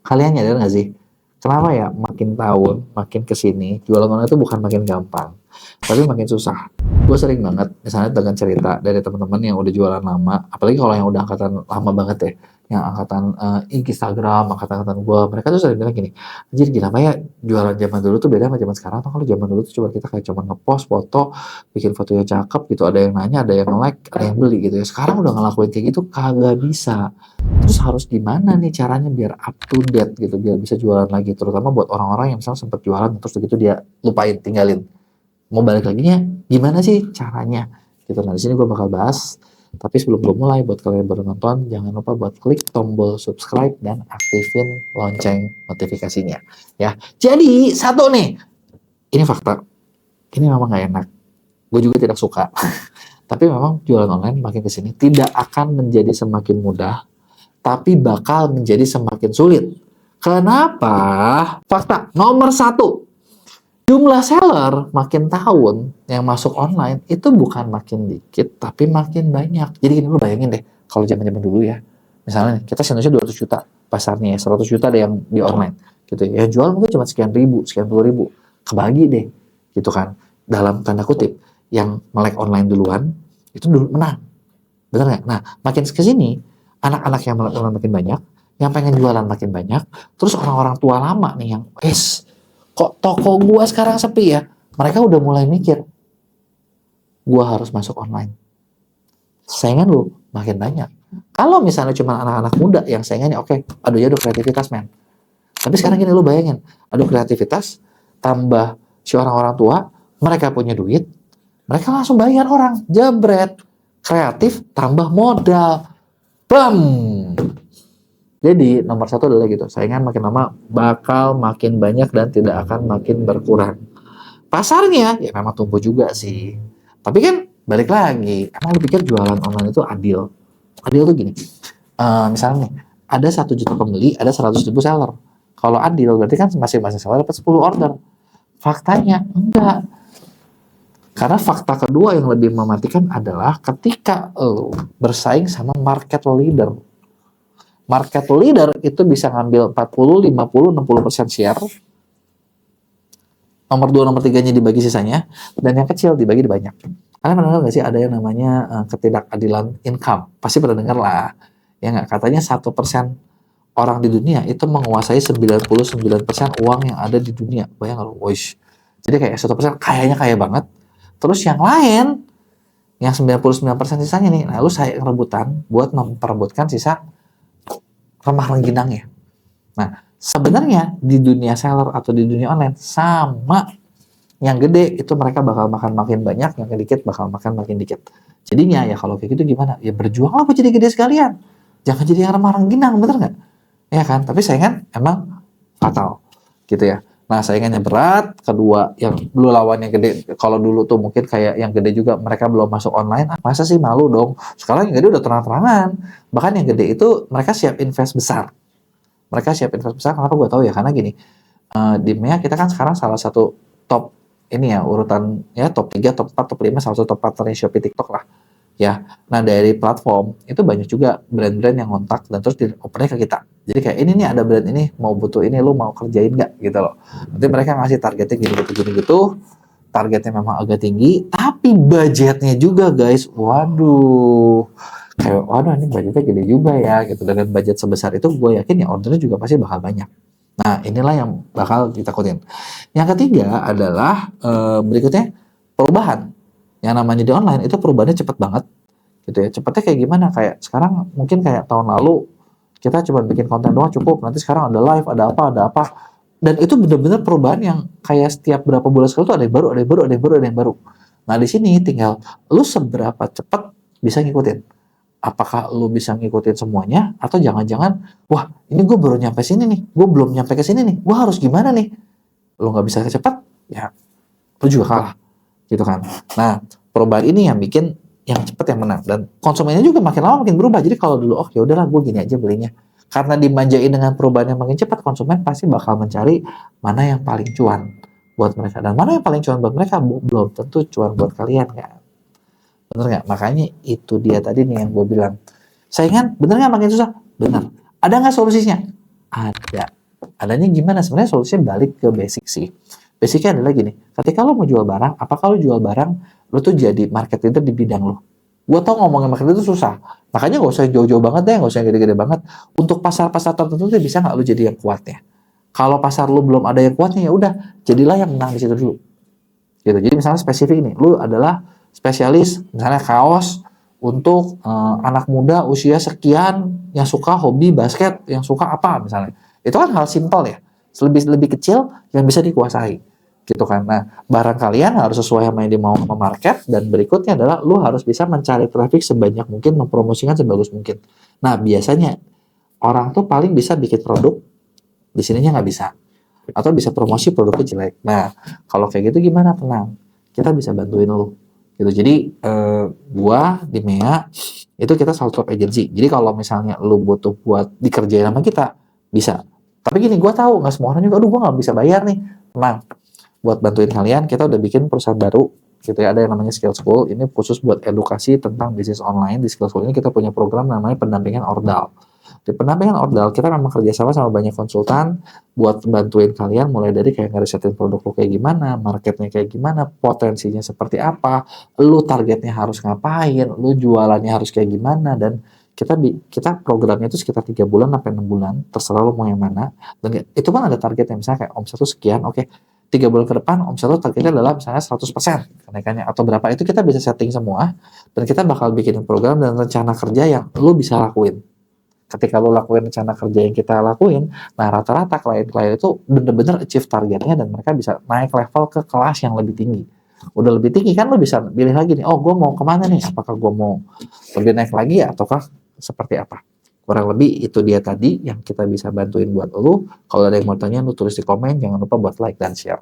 Kalian nyadar nggak sih? Kenapa ya makin tahun, makin kesini, jualan online itu bukan makin gampang, tapi makin susah. Gue sering banget, misalnya dengan cerita dari teman-teman yang udah jualan lama, apalagi kalau yang udah angkatan lama banget ya, yang angkatan Instagram, angkatan-angkatan gue, mereka tuh sering bilang gini, anjir gila apa ya, jualan zaman dulu tuh beda sama zaman sekarang. Atau kalau zaman dulu tuh cuma kita kayak cuma ngepost foto, bikin fotonya cakep gitu, ada yang nanya, ada yang like, ada yang beli gitu ya. Sekarang udah ngelakuin kayak gitu, kagak bisa. Terus harus gimana nih caranya biar up to date gitu, biar bisa jualan lagi, terutama buat orang-orang yang misalnya sempat jualan terus begitu dia lupain, tinggalin. Mau balik lagi nya gimana sih caranya? Gitu. Nah, di sini gue bakal bahas. Tapi sebelum gue mulai, buat kalian yang baru nonton, jangan lupa buat klik tombol subscribe dan aktifin lonceng notifikasinya. Ya. Jadi, satu nih. Ini fakta. Ini memang gak enak. Gue juga tidak suka. Tapi memang jualan online makin kesini tidak akan menjadi semakin mudah, tapi bakal menjadi semakin sulit. Kenapa? Fakta nomor satu, jumlah seller makin tahun yang masuk online itu bukan makin dikit, tapi makin banyak. Jadi gini, lu bayangin deh, kalau zaman-zaman dulu ya, misalnya kita Indonesia 200 juta pasarnya, 100 juta ada yang di online, gitu ya. Yang jual mungkin cuma sekian ribu, sekian puluh ribu, kebagi deh, gitu kan. Dalam tanda kutip, yang melek online duluan, itu dulu menang. Bener nggak? Nah, makin kesini, anak-anak yang melek online makin banyak, yang pengen jualan makin banyak, terus orang-orang tua lama nih yang, kok toko gua sekarang sepi ya? Mereka udah mulai mikir, gua harus masuk online. Saingan lu makin banyak. Kalau misalnya cuma anak-anak muda yang saingannya, oke, aduh ya, aduh kreativitas, men. Tapi sekarang gini, lu bayangin, aduh kreativitas, tambah si orang-orang tua, mereka punya duit, mereka langsung bayar orang, jebret. Kreatif, tambah modal. Bam! Jadi nomor satu adalah gitu, saingan makin lama bakal makin banyak dan tidak akan makin berkurang. Pasarnya ya memang tumbuh juga sih. Tapi kan balik lagi, emang lu pikir jualan online itu adil? Adil tuh gini, misalnya nih, ada 1 juta pembeli, ada 100 ribu seller. Kalau adil berarti kan masing-masing seller dapat 10 order. Faktanya enggak. Karena fakta kedua yang lebih mematikan adalah ketika lo bersaing sama market leader. Market leader itu bisa ngambil 40, 50, 60% share. Nomor 2, nomor 3-nya dibagi sisanya. Dan yang kecil dibagi di banyak. Kalian pernah dengar nggak sih ada yang namanya ketidakadilan income? Pasti pernah dengar lah. Ya nggak? Katanya 1% orang di dunia itu menguasai 99% uang yang ada di dunia. Bayang nggak lo? Woish. Jadi kayak 1% kayaknya kaya banget. Terus yang lain, yang 99% sisanya nih, nah lu saya rebutan buat memperebutkan sisa remah rengginangnya. Nah, sebenarnya di dunia seller atau di dunia online sama. Yang gede itu mereka bakal makan makin banyak, yang dikit bakal makan makin dikit. Jadinya ya kalau kayak gitu gimana? Ya berjuang apa jadi gede sekalian. Jangan jadi yang remah rengginang, bener nggak? Ya kan? Tapi saingan emang fatal, gitu ya. Nah, saingannya berat. Kedua, yang dulu lawannya gede. Kalau dulu tuh mungkin kayak yang gede juga mereka belum masuk online. Masa sih, malu dong. Sekarang yang gede udah terang-terangan. Bahkan yang gede itu mereka siap invest besar. Mereka siap invest besar. Kenapa gue tahu ya? Karena gini, di MEA kita kan sekarang salah satu top ini ya, urutan ya top 3, top 4, top 5, salah satu top partnernya Shopee, TikTok lah. Ya, nah dari platform itu banyak juga brand-brand yang kontak dan terus diopernya ke kita. Jadi kayak ini nih ada brand ini mau butuh ini, lu mau kerjain nggak gitu loh. Nanti mereka ngasih targetnya gini-gitu. Targetnya memang agak tinggi, tapi budgetnya juga guys, waduh, kayak waduh ini budgetnya gede juga ya gitu. Dengan budget sebesar itu gue yakin ya ordernya juga pasti bakal banyak. Nah inilah yang bakal ditakutin. Yang ketiga adalah berikutnya perubahan. Yang namanya di online itu perubahannya cepat banget gitu ya. Cepatnya kayak gimana? Kayak sekarang mungkin kayak tahun lalu kita cuma bikin konten doang cukup, nanti sekarang ada live, ada apa, dan itu benar-benar perubahan yang kayak setiap berapa bulan sekali tuh ada yang baru, ada yang baru. Nah di sini tinggal lu seberapa cepat bisa ngikutin. Apakah lu bisa ngikutin semuanya atau jangan-jangan wah ini gue baru nyampe sini nih, gue belum nyampe ke sini nih, gue harus gimana nih? Lu nggak bisa cepat ya lu juga kalah gitu kan. Nah perubahan ini yang bikin yang cepat yang menang, dan konsumennya juga makin lama makin berubah. Jadi kalau dulu ya udahlah gue gini aja belinya, karena dimanjain dengan perubahan yang makin cepat, konsumen pasti bakal mencari mana yang paling cuan buat mereka, dan mana yang paling cuan buat mereka belum tentu cuan buat kalian kan. Bener nggak? Makanya itu dia tadi nih yang gue bilang, saingan bener nggak makin susah? Bener. Ada nggak solusinya? Ada. adanya gimana? Sebenarnya solusinya balik ke basic sih. Basicnya adalah gini, ketika lo mau jual barang, apakah lo jual barang, lo tuh jadi market leader di bidang lo. Gue tau ngomongin market leader itu susah, makanya gak usah jauh-jauh banget deh, gak usah gede-gede banget. Untuk pasar-pasar tertentu tuh bisa nggak lo jadi yang kuatnya. Kalau pasar lo belum ada yang kuatnya, ya udah, jadilah yang menang di situ dulu. Gitu. Jadi misalnya spesifik nih, lo adalah spesialis, misalnya kaos untuk anak muda usia sekian yang suka hobi basket, yang suka apa misalnya. Itu kan hal simpel ya, lebih kecil yang bisa dikuasai gitu kan. Nah, barang kalian harus sesuai sama yang dimau sama market, dan berikutnya adalah lu harus bisa mencari traffic sebanyak mungkin, mempromosikan sebagus mungkin. Nah, biasanya orang tuh paling bisa bikin produk, di sininya nggak bisa, atau bisa promosi produknya jelek. Nah, kalau kayak gitu gimana? Tenang, kita bisa bantuin lu gitu. Jadi gua di MEA itu kita sales top agency. Jadi kalau misalnya lu butuh buat dikerjain sama kita, bisa. Tapi gini, gua tahu nggak semua orang juga, aduh gua nggak bisa bayar nih. Tenang, buat bantuin kalian, kita udah bikin perusahaan baru gitu ya, ada yang namanya Skill School. Ini khusus buat edukasi tentang bisnis online. Di Skill School ini kita punya program namanya pendampingan ordal. Di pendampingan ordal kita memang kerjasama sama banyak konsultan buat bantuin kalian, mulai dari kayak ngerisetin produk lo kayak gimana, marketnya kayak gimana, potensinya seperti apa, lu targetnya harus ngapain, lu jualannya harus kayak gimana. Dan kita programnya itu sekitar 3 bulan sampai 6 bulan, terserah lo mau yang mana. Dan itu kan ada targetnya, misalnya kayak omset tuh sekian, oke, 3 bulan ke depan omset lo targetnya adalah misalnya 100% kenaikannya atau berapa, itu kita bisa setting semua, dan kita bakal bikin program dan rencana kerja yang lo bisa lakuin. Ketika lo lakuin rencana kerja yang kita lakuin, nah rata-rata klien-klien itu bener-bener achieve targetnya, dan mereka bisa naik level ke kelas yang lebih tinggi. Udah lebih tinggi kan lo bisa pilih lagi nih, oh gue mau kemana nih, apakah gue mau lebih naik lagi ataukah seperti apa. Kurang lebih itu dia tadi yang kita bisa bantuin buat lo. Kalau ada yang mau tanya, lo tulis di komen, jangan lupa buat like dan share.